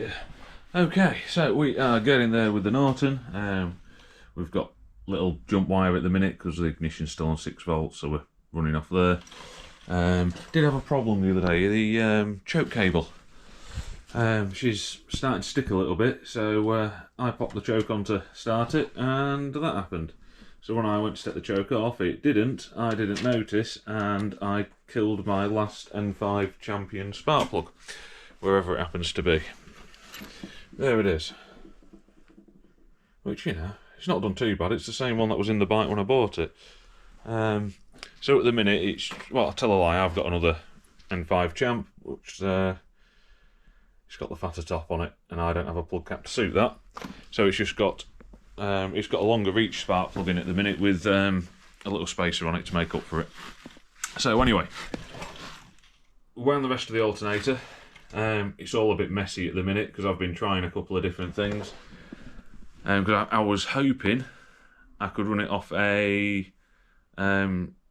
dear. Okay, so we are getting there with the Norton. We've got little jump wire at the minute because the ignition's still on 6 volts, so we're running off there. Did have a problem the other day, the choke cable. She's starting to stick a little bit, so I popped the choke on to start it, and that happened. So when I went to take the choke off, it didn't. I didn't notice, and I killed my last N5 Champion spark plug, wherever it happens to be. There it is. Which, you know, it's not done too bad. It's the same one that was in the bike when I bought it. So at the minute, it's, well, I'll tell a lie, I've got another N5 Champ, which it's got the fatter top on it, and I don't have a plug cap to suit that. So it's just got it's got a longer reach spark plug in at the minute with a little spacer on it to make up for it. So anyway, around the rest of the alternator, it's all a bit messy at the minute because I've been trying a couple of different things. Because I was hoping I could run it off a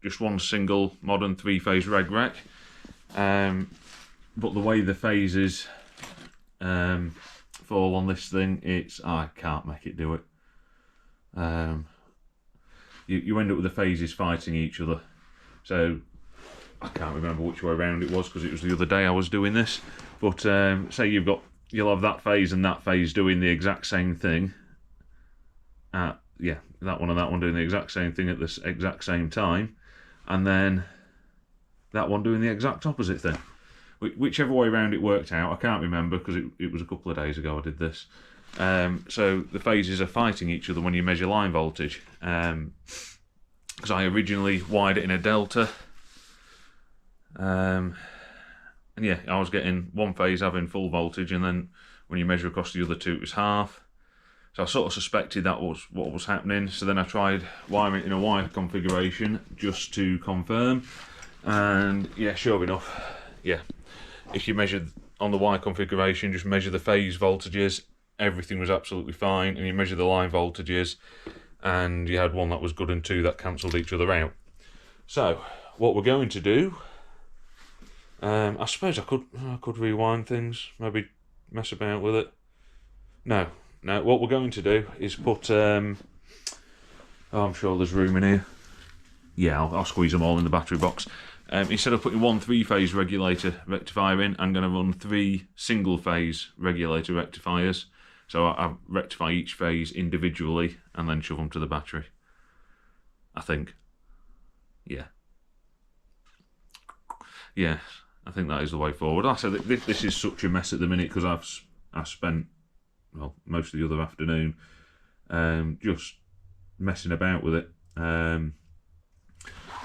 just one single modern 3-phase reg rack, but the way the phases fall on this thing, I can't make it do it. You end up with the phases fighting each other. So I can't remember which way around it was because it was the other day I was doing this. But say you'll have that phase and that phase doing the exact same thing. Yeah, that one and that one doing the exact same thing at the exact same time, and then that one doing the exact opposite thing. Whichever way around it worked out, I can't remember because it was a couple of days ago I did this. So the phases are fighting each other when you measure line voltage. Because I originally wired it in a delta. And yeah, I was getting one phase having full voltage, and then when you measure across the other two, it was half. So I sort of suspected that was what was happening. So then I tried wiring it in a wire configuration just to confirm. And yeah, sure enough, yeah. If you measured on the wire configuration, just measure the phase voltages, everything was absolutely fine. And you measure the line voltages, and you had one that was good and two that cancelled each other out. So what we're going to do, I suppose I could rewind things, maybe mess about with it. No, what we're going to do is put, I'm sure there's room in here. Yeah, I'll squeeze them all in the battery box. Instead of putting one 3-phase regulator rectifier in, I'm going to run 3 single-phase regulator rectifiers. So I rectify each phase individually and then shove them to the battery. I think. Yeah. Yeah, I think that is the way forward. Like I said, this is such a mess at the minute because I've spent, well, most of the other afternoon just messing about with it.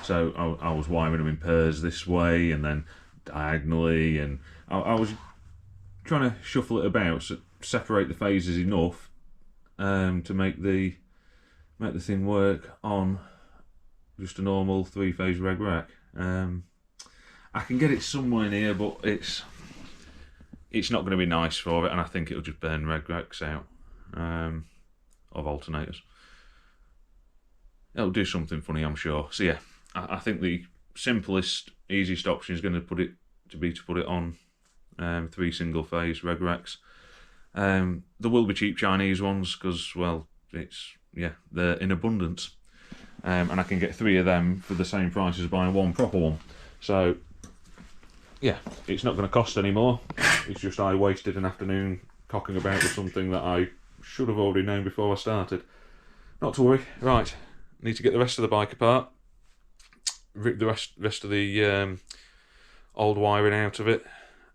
So I was wiring them in pairs this way and then diagonally, and I was trying to shuffle it about, so separate the phases enough to make the thing work on just a normal 3-phase reg rack. I can get it somewhere near, but it's not going to be nice for it, and I think it'll just burn reg racks out of alternators. It'll do something funny, I'm sure. So yeah, I think the simplest, easiest option is going to put it on 3 single-phase reg racks. There will be cheap Chinese ones because, well, they're in abundance, and I can get 3 of them for the same price as buying one proper one. So yeah, it's not going to cost any more. It's just I wasted an afternoon cocking about with something that I should have already known before I started. Not to worry. Right, need to get the rest of the bike apart, rip the rest of the old wiring out of it,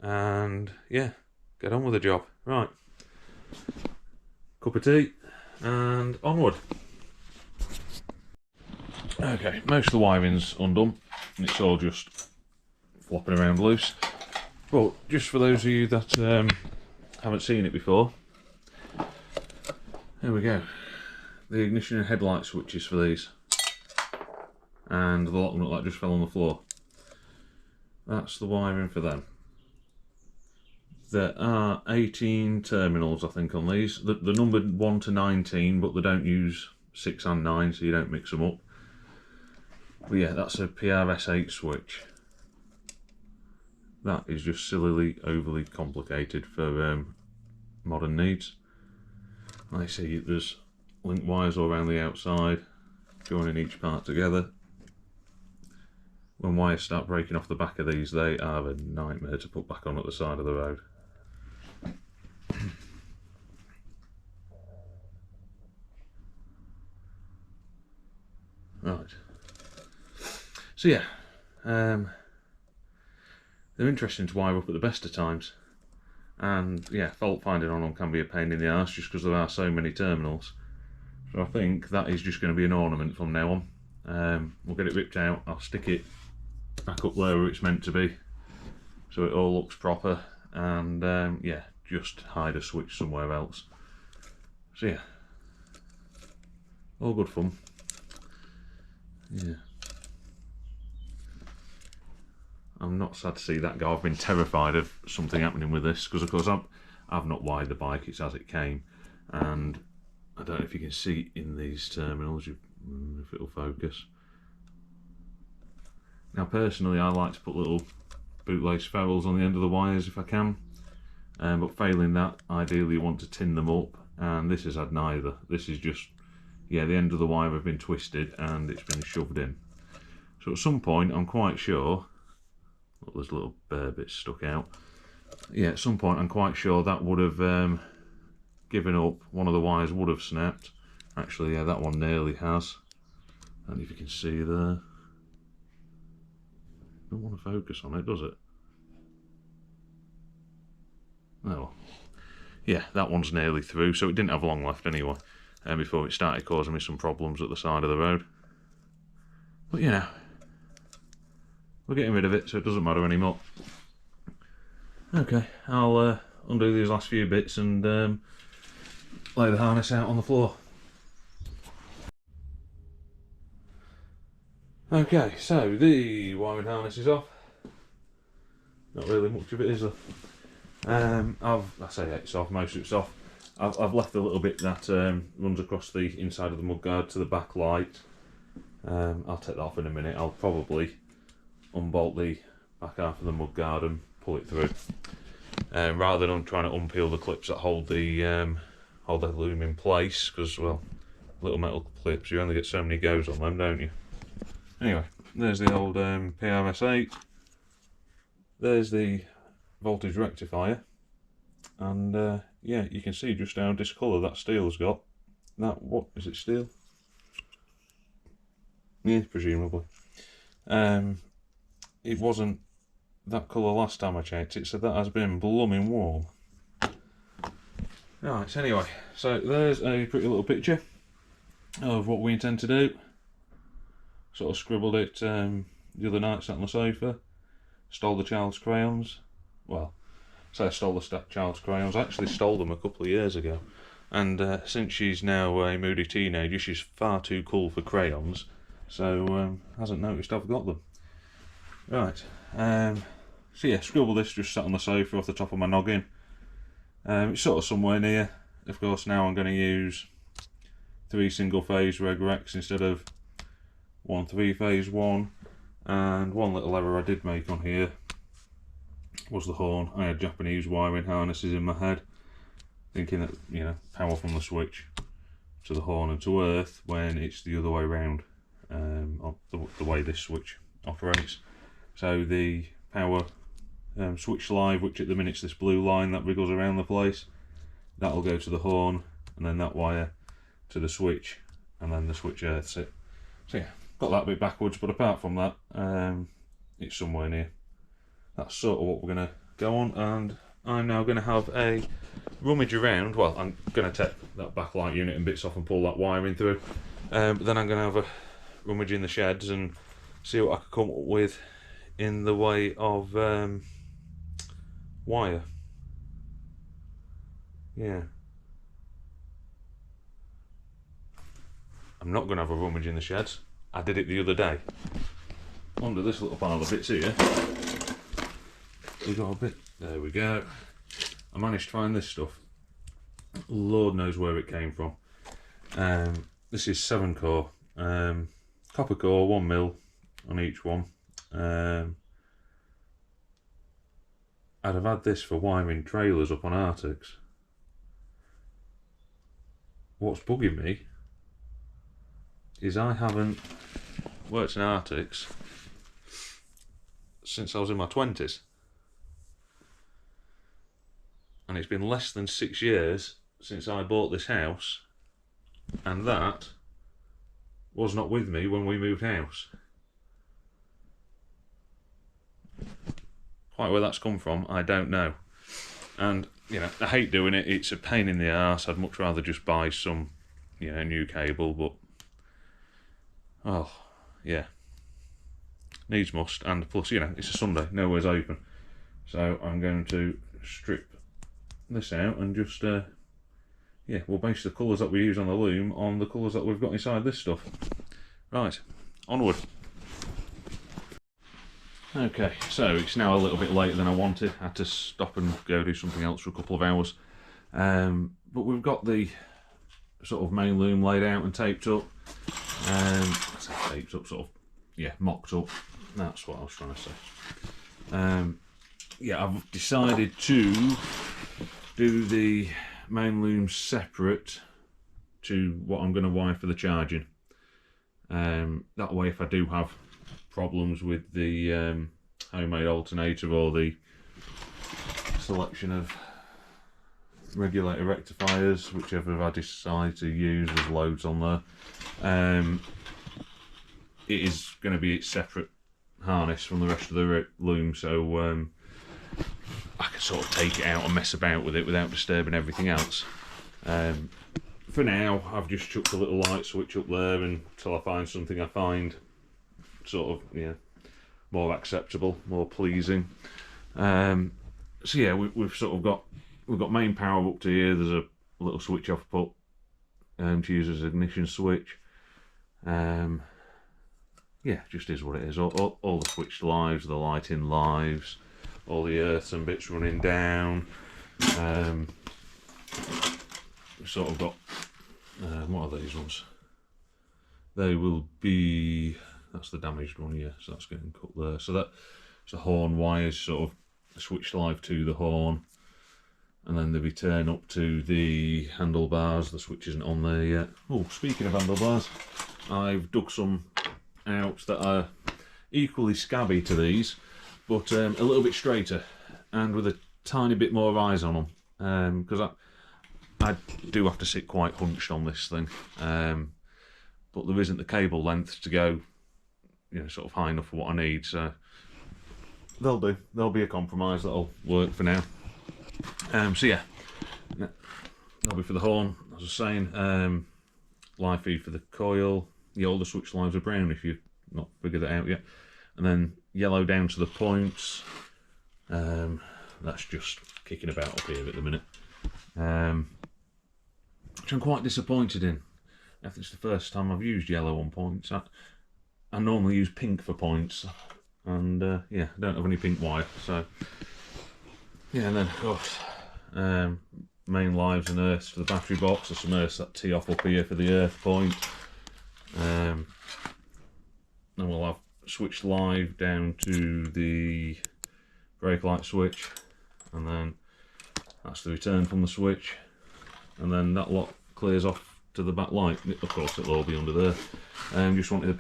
and yeah, get on with the job. Right, cup of tea and onward. Okay, most of the wiring's undone and it's all just flopping around loose. But just for those of you that haven't seen it before, there we go. The ignition and headlight switches for these, and the lot of them look like just fell on the floor. That's the wiring for them. There are 18 terminals, I think, on these. They're numbered 1 to 19, but they don't use 6 and 9, so you don't mix them up. But yeah, that's a PRS8 switch. That is just sillily overly complicated for modern needs. Like I see, there's link wires all around the outside, joining each part together. When wires start breaking off the back of these, they are a nightmare to put back on at the side of the road. Right. So yeah, they're interesting to wire up at the best of times. And yeah, fault finding on them can be a pain in the arse just because there are so many terminals. So I think that is just going to be an ornament from now on. We'll get it ripped out, I'll stick it back up there where it's meant to be, so it all looks proper, and yeah, just hide a switch somewhere else. So yeah, all good fun. Yeah. I'm not sad to see that go. I've been terrified of something happening with this, because of course I've not wired the bike, it's as it came, and I don't know if you can see in these terminals, if it'll focus. Now personally I like to put little bootlace ferrules on the end of the wires if I can, but failing that, ideally you want to tin them up, and this has had neither. This is just, yeah, the end of the wire have been twisted and it's been shoved in. So at some point, I'm quite sure, look, there's little bare bits stuck out. Yeah, at some point I'm quite sure that would have given up, one of the wires would have snapped. Actually, yeah, that one nearly has. I don't know if you can see there. Don't want to focus on it, does it? Oh well. Yeah, that one's nearly through, so it didn't have long left anyway, before it started causing me some problems at the side of the road. But you know, we're getting rid of it, so it doesn't matter anymore. Okay, I'll undo these last few bits and lay the harness out on the floor. Okay, so the wiring harness is off. Not really much of it, is there? I say it's off, most of it's off. I've left a little bit that runs across the inside of the mudguard to the back light. I'll take that off in a minute. I'll probably unbolt the back half of the mudguard and pull it through, rather than trying to unpeel the clips that hold the loom in place, because, well, little metal clips, you only get so many goes on them, don't you? Anyway, there's the old PRS8, there's the voltage rectifier, and yeah, you can see just how discoloured that steel's got. That, what is it, steel? Yeah, presumably. It wasn't that colour last time I checked it, so that has been blooming warm. Right, so anyway, so there's a pretty little picture of what we intend to do. Sort of scribbled it the other night, sat on the sofa. Stole the child's crayons. Well, so I stole the child's crayons. I actually stole them a couple of years ago, and since she's now a moody teenager, she's far too cool for crayons, so hasn't noticed I've got them. Right, so yeah, scribble this just sat on the sofa off the top of my noggin. It's sort of somewhere near. Of course, now I'm going to use 3 single-phase reg recs instead of 1 3-phase one. And one little error I did make on here was the horn. I had Japanese wiring harnesses in my head, thinking that, you know, power from the switch to the horn and to earth, when it's the other way around, the way this switch operates. So the power switch live, which at the minute's this blue line that wriggles around the place, that'll go to the horn, and then that wire to the switch, and then the switch earths it. So yeah, got that bit backwards, but apart from that, it's somewhere near. That's sort of what we're going to go on, and I'm now going to have a rummage around. Well, I'm going to take that backlight unit and bits off and pull that wiring through, but then I'm going to have a rummage in the sheds and see what I can come up with in the way of wire. Yeah. I'm not going to have a rummage in the sheds. I did it the other day. Under this little pile of bits here, we got a bit. There we go. I managed to find this stuff. Lord knows where it came from. This is 7 core, copper core, 1 mil on each one. I'd have had this for wiring trailers up on Arctics. what's bugging me is I haven't worked in Arctics since I was in my 20s. And it's been less than 6 years since I bought this house, and that was not with me when we moved house. Quite where that's come from, I don't know. And, you know, I hate doing it, it's a pain in the arse. I'd much rather just buy some, you know, new cable, but, oh, yeah. Needs must, and plus, you know, it's a Sunday, nowhere's open. So I'm going to strip this out and just, yeah, we'll base the colours that we use on the loom on the colours that we've got inside this stuff. Right, onward. Okay, so it's now a little bit later than I wanted. I had to stop and go do something else for a couple of hours. But we've got the sort of main loom laid out and taped up. I say taped up, sort of, yeah, mocked up. That's what I was trying to say. Yeah, I've decided to do the main loom separate to what I'm going to wire for the charging. That way, if I do have problems with the homemade alternator or the selection of regulator rectifiers, whichever I decide to use, there's loads on there. It is going to be its separate harness from the rest of the loom, so I can sort of take it out and mess about with it without disturbing everything else. For now, I've just chucked a little light switch up there until I find something I find sort of, yeah, more acceptable, more pleasing. So yeah, we've sort of got main power up to here. There's a little switch off put to use as an ignition switch. Yeah, just is what it is. All the switched lives, the lighting lives, all the earths and bits running down. We've sort of got, what are these ones? They will be, that's the damaged one, yeah, so that's getting cut there. So that's the horn wires, sort of switched live to the horn, and then they return up to the handlebars. The switch isn't on there yet. Oh, speaking of handlebars, I've dug some out that are equally scabby to these, but a little bit straighter and with a tiny bit more eyes on them, because I do have to sit quite hunched on this thing, but there isn't the cable length to go, you know, sort of high enough for what I need, so they'll do. There'll be a compromise that'll work for now. So yeah, that'll be for the horn, as I was saying. Live feed for the coil. Yeah, all the switch lines are brown if you've not figured that out yet, and then yellow down to the points. That's just kicking about up here at the minute, which I'm quite disappointed in. I think it's the first time I've used yellow on points. I normally use pink for points, and yeah, I don't have any pink wire, so yeah. And then of course, main lives and earths for the battery box. There's some earths that tee off up here for the earth point. Then we'll have switched live down to the brake light switch, and then that's the return from the switch, and then that lot clears off to the back light. Of course, it'll all be under there. Just wanted a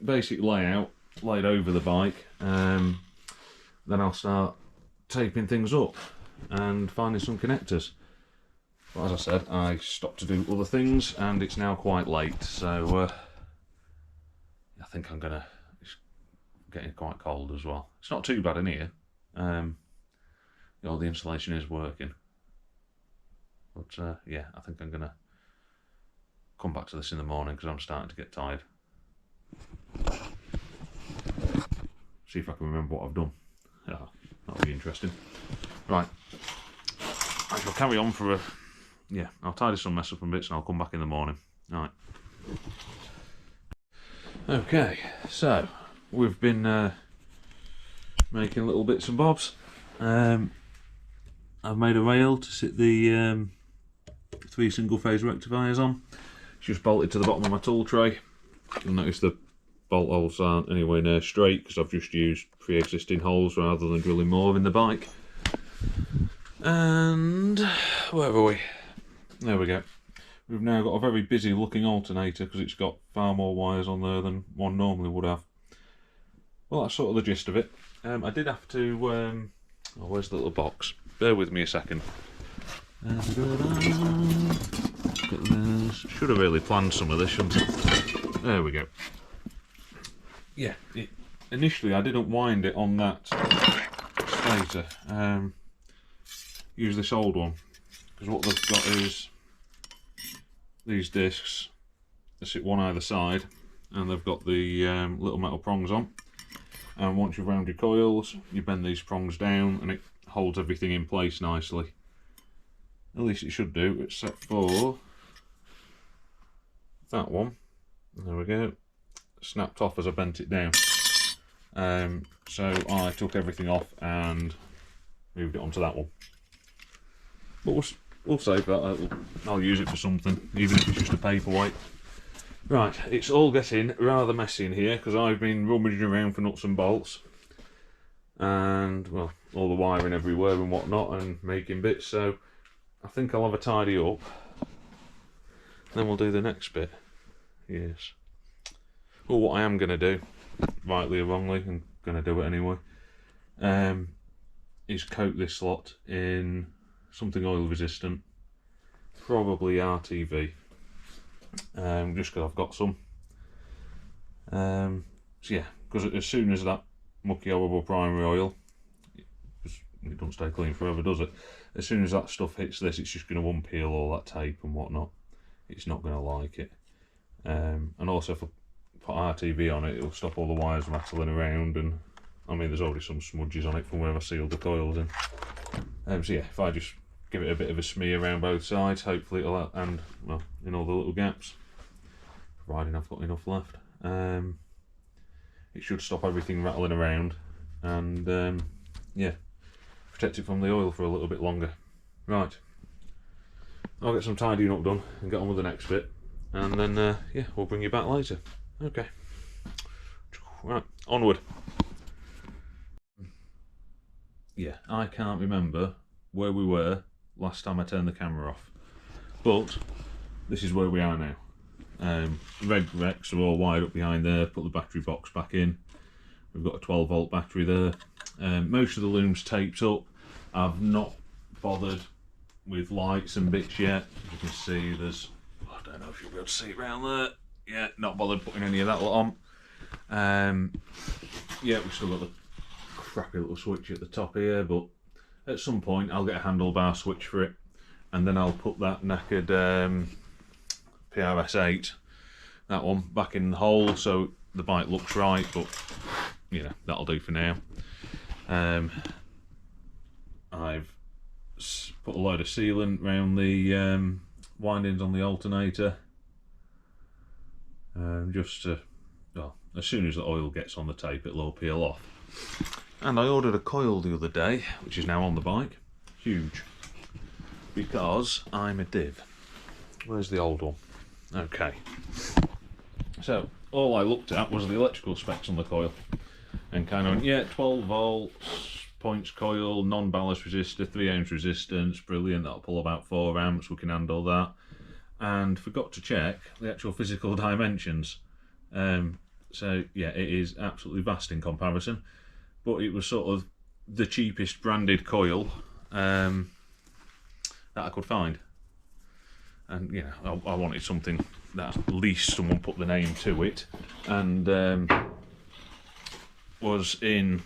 basic layout laid over the bike. Then I'll start taping things up and finding some connectors. But as I said, I stopped to do other things, and it's now quite late, so I think I'm gonna. It's getting quite cold as well. It's not too bad in here. You know, the insulation is working, but yeah, I think I'm gonna come back to this in the morning because I'm starting to get tired. See if I can remember what I've done. Yeah, that'll be interesting. Right, I shall carry on for a. Yeah, I'll tidy some mess up and bits and I'll come back in the morning. Alright. Okay, so we've been making little bits and bobs. I've made a rail to sit the 3 single phase rectifiers on. It's just bolted to the bottom of my tool tray. You'll notice the bolt holes aren't anywhere near straight because I've just used pre-existing holes rather than drilling more in the bike. And where are we? There we go. we've now got a very busy looking alternator because it's got far more wires on there than one normally would have. Well, that's sort of the gist of it. I did have to... oh, where's the little box? Bear with me a second. Look at this. Should have really planned some of this, shouldn't I? There we go. Yeah, initially I didn't wind it on that stator. Use this old one, because what they've got is these discs that sit one either side, and they've got the little metal prongs on. And once you've wound your coils, you bend these prongs down and it holds everything in place nicely. At least it should do, except for that one. There we go. Snapped off as I bent it down. So I took everything off and moved it onto that one. But we'll save that. I'll use it for something, even if it's just a paperweight. Right, it's all getting rather messy in here because I've been rummaging around for nuts and bolts. And, well, all the wiring everywhere and whatnot and making bits, so I think I'll have a tidy up. Then we'll do the next bit. Yes. Well, what I am going to do, rightly or wrongly, I'm going to do it anyway, is coat this slot in something oil resistant, probably RTV, just because I've got some. So yeah, because as soon as that mucky horrible primary oil, it doesn't stay clean forever, does it? As soon as that stuff hits this, it's just going to unpeel all that tape and whatnot. It's not going to like it. And also if I put RTV on it, it'll stop all the wires rattling around, and I mean there's already some smudges on it from where I sealed the coils in. So yeah, if I just give it a bit of a smear around both sides, hopefully it'll, and well, in all the little gaps, providing I've got enough left, it should stop everything rattling around, and yeah, protect it from the oil for a little bit longer. Right, I'll get some tidying up done and get on with the next bit, and then yeah, we'll bring you back later. Okay, right, onward. Yeah, I can't remember where we were last time I turned the camera off, but this is where we are now. Red Rex are all wired up behind there, put the battery box back in. We've got a 12 volt battery there. Most of the loom's taped up. I've not bothered with lights and bits yet. As you can see, there's, I don't know if you'll be able to see it around there. Yeah, not bothered putting any of that lot on. Yeah, we've still got the crappy little switch at the top here, but at some point I'll get a handlebar switch for it, and then I'll put that knackered PRS8, that one, back in the hole so the bike looks right, but yeah, that'll do for now. I've put a load of sealant around the windings on the alternator, just to, well, as soon as the oil gets on the tape it'll all peel off. And I ordered a coil the other day, which is now on the bike. Huge. Because I'm a div. Where's the old one? Okay. So, all I looked at was the electrical specs on the coil. And kind of, yeah, 12 volts, points coil, non-ballast resistor, 3 ohms resistance, brilliant, that'll pull about 4 amps, we can handle that. And forgot to check the actual physical dimensions. So, yeah, it is absolutely vast in comparison. But it was sort of the cheapest branded coil that I could find, and you know, I wanted something that at least someone put the name to it, and was in,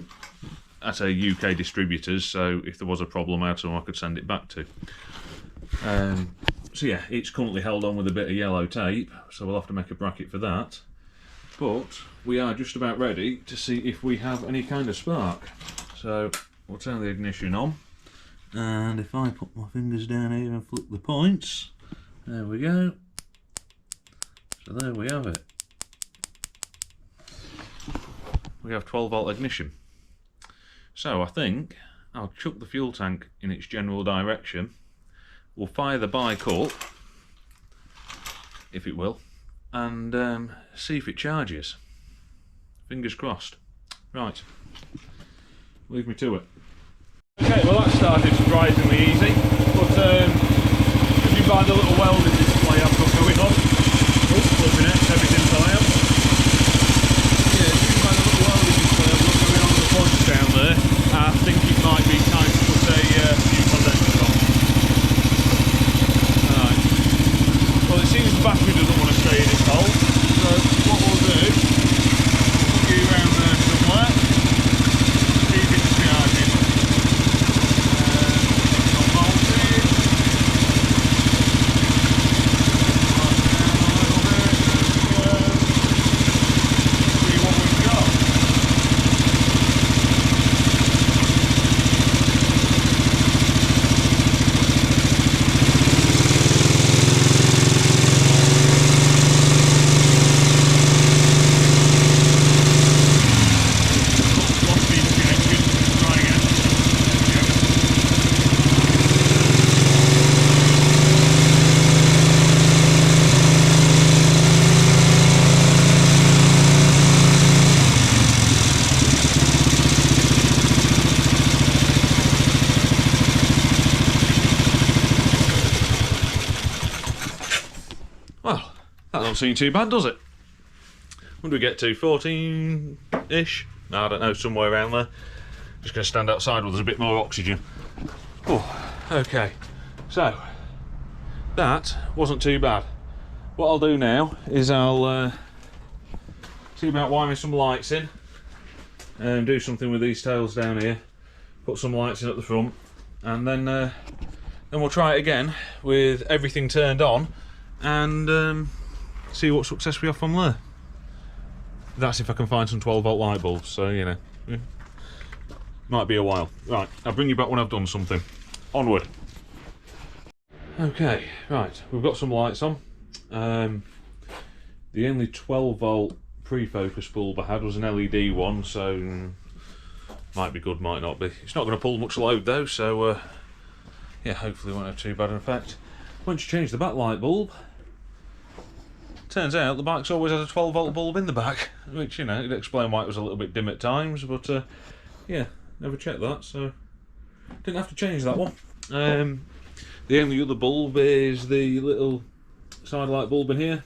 I say, UK distributors, so if there was a problem I had someone I could send it back to. So yeah, it's currently held on with a bit of yellow tape, so we'll have to make a bracket for that. But we are just about ready to see if we have any kind of spark. So we'll turn the ignition on, and if I put my fingers down here and flip the points, there we go. So there we have it. We have 12 volt ignition. So I think I'll chuck the fuel tank in its general direction. We'll fire the bike up, if it will, and see if it charges. Fingers crossed. Right, leave me to it. Okay, well that started surprisingly easy, but if you buy the little welding display Don't seem too bad, does it? When do we get to? 14-ish? I don't know, somewhere around there. Just going to stand outside where there's a bit more oxygen. Oh, okay. So, that wasn't too bad. What I'll do now is I'll see about wiring some lights in and do something with these tails down here. Put some lights in at the front, and then we'll try it again with everything turned on and see what success we have from there. That's if I can find some 12-volt light bulbs, so you know, might be a while. Right, I'll bring you back when I've done something. Onward. Okay, right, we've got some lights on. The only 12-volt pre-focus bulb I had was an LED one, so might be good, might not be. It's not going to pull much load though, so yeah, hopefully it won't have too bad an effect. Once you change the backlight bulb, turns out the bike's always had a 12-volt bulb in the back, which, you know, it'd explain why it was a little bit dim at times, but yeah, never checked that, so didn't have to change that one. The only other bulb is the little side light bulb in here.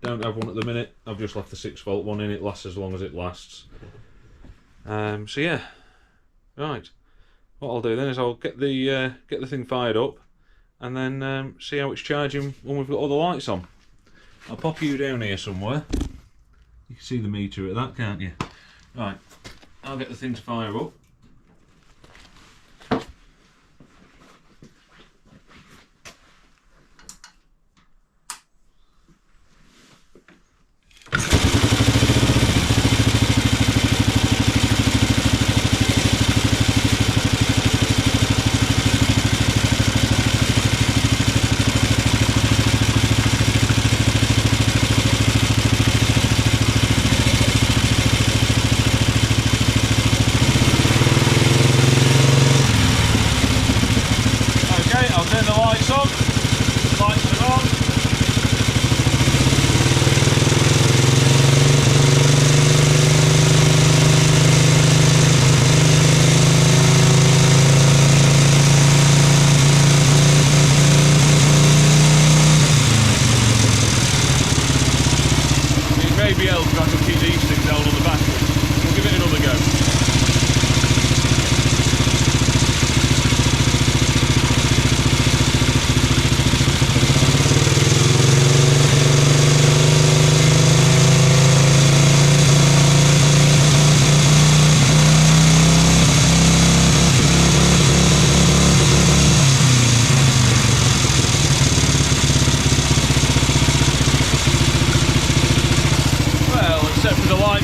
Don't have one at the minute. I've just left the 6-volt one in. It lasts as long as it lasts. So yeah, right. What I'll do then is I'll get the thing fired up, and then see how it's charging when we've got all the lights on. I'll pop you down here somewhere. You can see the meter at that, can't you? Right. I'll get the thing to fire up.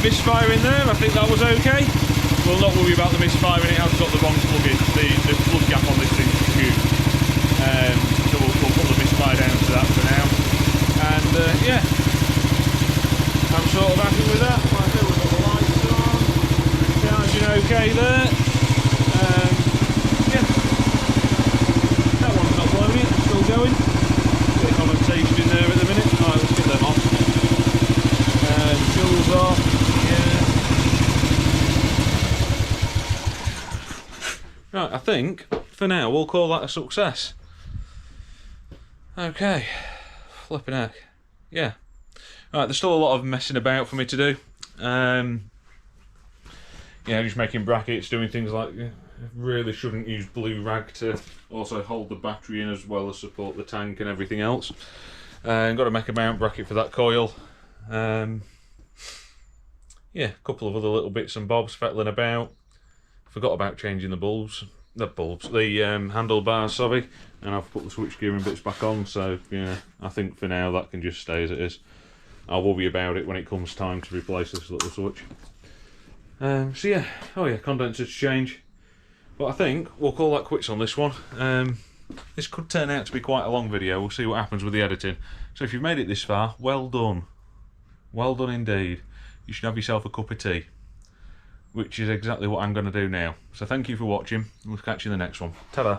Misfire in there, I think that was okay. We'll not worry about the misfire, it has got the wrong plug in, the plug gap on this thing is huge. So we'll put the misfire down to that for now. And yeah, I'm sort of happy with that. Like I said, we've got the lights on, charging okay there. Yeah, that one's not blowing it, it's still going. Bit of condensation in there at the minute. Alright, let's get them off. Fuels off. Right, I think for now we'll call that a success. Okay, flipping heck, yeah. Right, there's still a lot of messing about for me to do. Yeah, just making brackets, doing things like, really shouldn't use blue rag to also hold the battery in as well as support the tank and everything else. Got to make a mount bracket for that coil. Yeah, a couple of other little bits and bobs fettling about. Forgot about changing the handlebars, sorry, and I've put the switchgear and bits back on, so yeah, I think for now that can just stay as it is. I'll worry about it when it comes time to replace this little switch. So yeah, oh yeah, condenser to change. But I think we'll call that quits on this one. This could turn out to be quite a long video, we'll see what happens with the editing. So if you've made it this far, well done. Well done indeed. You should have yourself a cup of tea, which is exactly what I'm going to do now. So thank you for watching, we'll catch you in the next one. Ta-da!